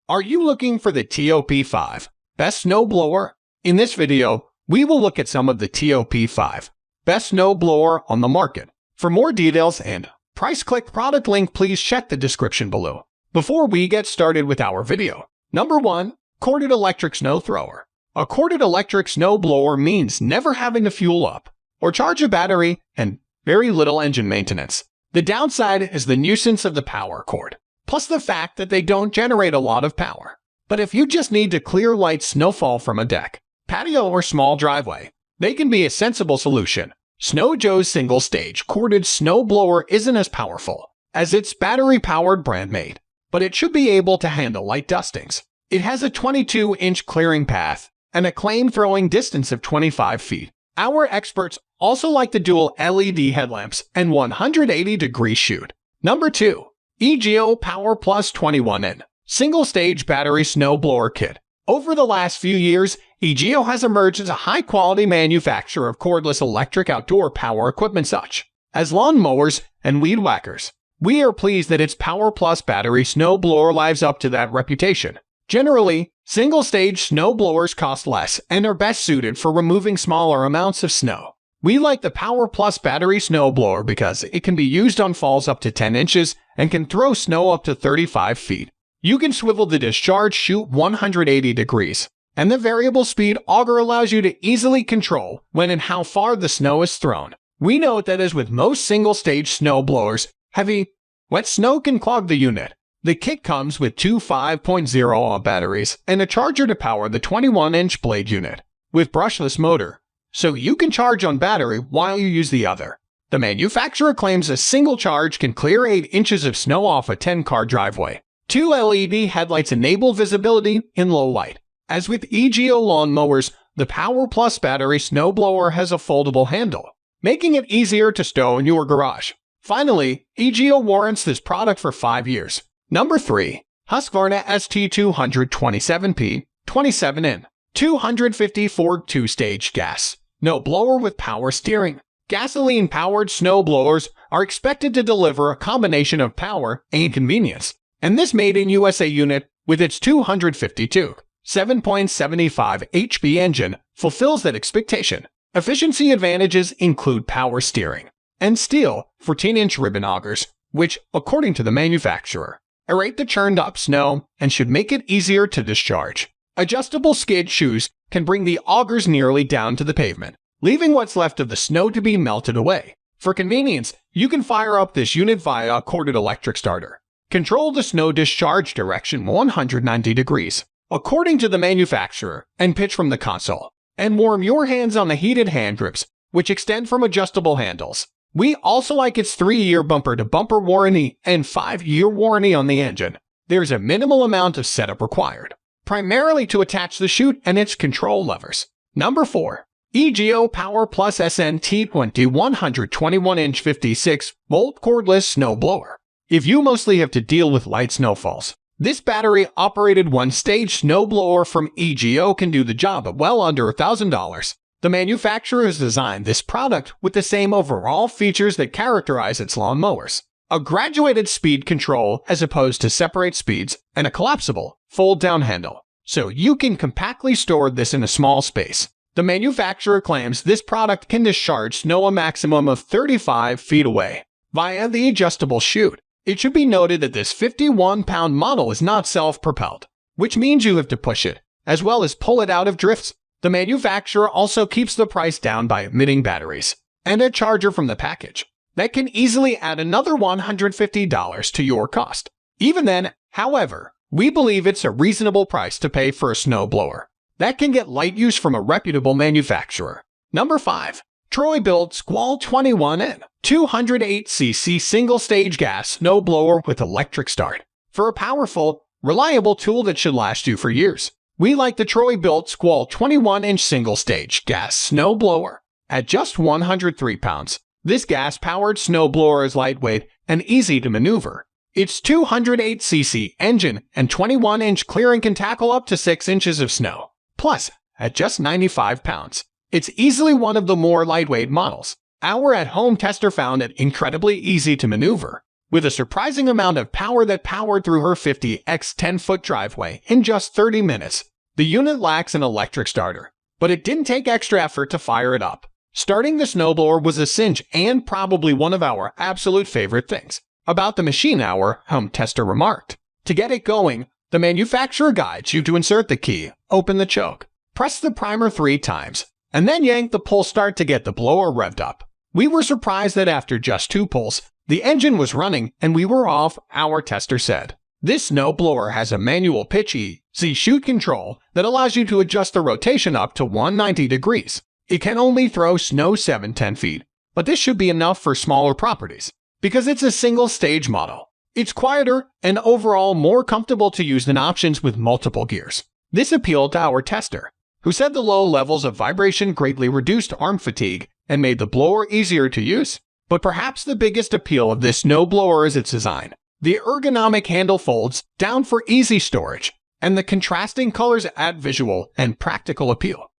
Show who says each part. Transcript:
Speaker 1: Are you looking for the TOP5 Best Snowblower? In this video, we will look at some of the TOP5 Best Snowblower on the market. For more details and price, click product link, please check the description below. Before we get started with our video, number 1. Corded Electric Snow Thrower. A corded electric snowblower means never having to fuel up or charge a battery and very little engine maintenance. The downside is the nuisance of the power cord, plus the fact that they don't generate a lot of power. But if you just need to clear light snowfall from a deck, patio, or small driveway, they can be a sensible solution. Snow Joe's single-stage corded snowblower isn't as powerful as its battery-powered brand mate, but it should be able to handle light dustings. It has a 22-inch clearing path and a claimed throwing distance of 25 feet. Our experts also like the dual LED headlamps and 180-degree shoot. Number 2. EGO Power Plus 21N Single-Stage Battery Snowblower Kit. Over the last few years, EGO has emerged as a high-quality manufacturer of cordless electric outdoor power equipment such as lawn mowers and weed whackers. We are pleased that its Power Plus battery snowblower lives up to that reputation. Generally, single-stage snowblowers cost less and are best suited for removing smaller amounts of snow. We like the Power Plus battery snowblower because it can be used on falls up to 10 inches and can throw snow up to 35 feet. You can swivel the discharge chute 180 degrees, and the variable speed auger allows you to easily control when and how far the snow is thrown. We note that as with most single-stage snowblowers, heavy, wet snow can clog the unit. The kit comes with two 5.0 batteries and a charger to power the 21-inch blade unit with brushless motor, so you can charge on battery while you use the other. The manufacturer claims a single charge can clear 8 inches of snow off a 10-car driveway. Two LED headlights enable visibility in low light. As with EGO lawn mowers, the Power Plus battery snowblower has a foldable handle, making it easier to stow in your garage. Finally, EGO warrants this product for 5 years. Number 3. Husqvarna ST227P 27N 254 two-stage gas snowblower with power steering. Gasoline-powered snowblowers are expected to deliver a combination of power and convenience, and this made-in-USA unit, with its 252 7.75 HP engine, fulfills that expectation. Efficiency advantages include power steering and steel 14-inch ribbon augers, which, according to the manufacturer, aerate the churned-up snow and should make it easier to discharge. Adjustable skid shoes can bring the augers nearly down to the pavement, leaving what's left of the snow to be melted away. For convenience, you can fire up this unit via a corded electric starter. Control the snow discharge direction 190 degrees, according to the manufacturer, and pitch from the console, and warm your hands on the heated hand grips, which extend from adjustable handles. We also like its 3-year bumper-to-bumper warranty and 5-year warranty on the engine. There's a minimal amount of setup required, primarily to attach the chute and its control levers. Number 4. EGO Power Plus SNT20 121-inch 56-volt cordless snowblower. If you mostly have to deal with light snowfalls, this battery-operated one-stage snowblower from EGO can do the job at well under $1,000. The manufacturer has designed this product with the same overall features that characterize its lawn mowers: a graduated speed control as opposed to separate speeds, and a collapsible, fold-down handle, so you can compactly store this in a small space. The manufacturer claims this product can discharge snow a maximum of 35 feet away via the adjustable chute. It should be noted that this 51-pound model is not self-propelled, which means you have to push it, as well as pull it out of drifts. The manufacturer also keeps the price down by omitting batteries and a charger from the package. That can easily add another $150 to your cost. Even then, however, we believe it's a reasonable price to pay for a snowblower that can get light use from a reputable manufacturer. Number 5. Troy-Bilt Squall 21N 208cc single-stage gas snowblower with electric start. For a powerful, reliable tool that should last you for years, we like the Troy-Bilt Squall 21-inch single-stage gas snowblower. At just 103 pounds, this gas-powered snowblower is lightweight and easy to maneuver. Its 208cc engine and 21-inch clearing can tackle up to 6 inches of snow. Plus, at just 95 pounds, it's easily one of the more lightweight models. Our at-home tester found it incredibly easy to maneuver. with a surprising amount of power that powered through her 50x 10-foot driveway in just 30 minutes. The unit lacks an electric starter, but it didn't take extra effort to fire it up. Starting the snowblower was a cinch and probably one of our absolute favorite things about the machine, our home tester remarked. To get it going, the manufacturer guides you to insert the key, open the choke, press the primer 3 times, and then yank the pull start to get the blower revved up. We were surprised that after just 2 pulls, the engine was running and we were off, our tester said. This snowblower has a manual pitch Z-shoot control that allows you to adjust the rotation up to 190 degrees. It can only throw snow 7-10 feet, but this should be enough for smaller properties. Because it's a single-stage model, it's quieter and overall more comfortable to use than options with multiple gears. This appealed to our tester, who said the low levels of vibration greatly reduced arm fatigue and made the blower easier to use. But perhaps the biggest appeal of this snowblower is its design. The ergonomic handle folds down for easy storage, and the contrasting colors add visual and practical appeal.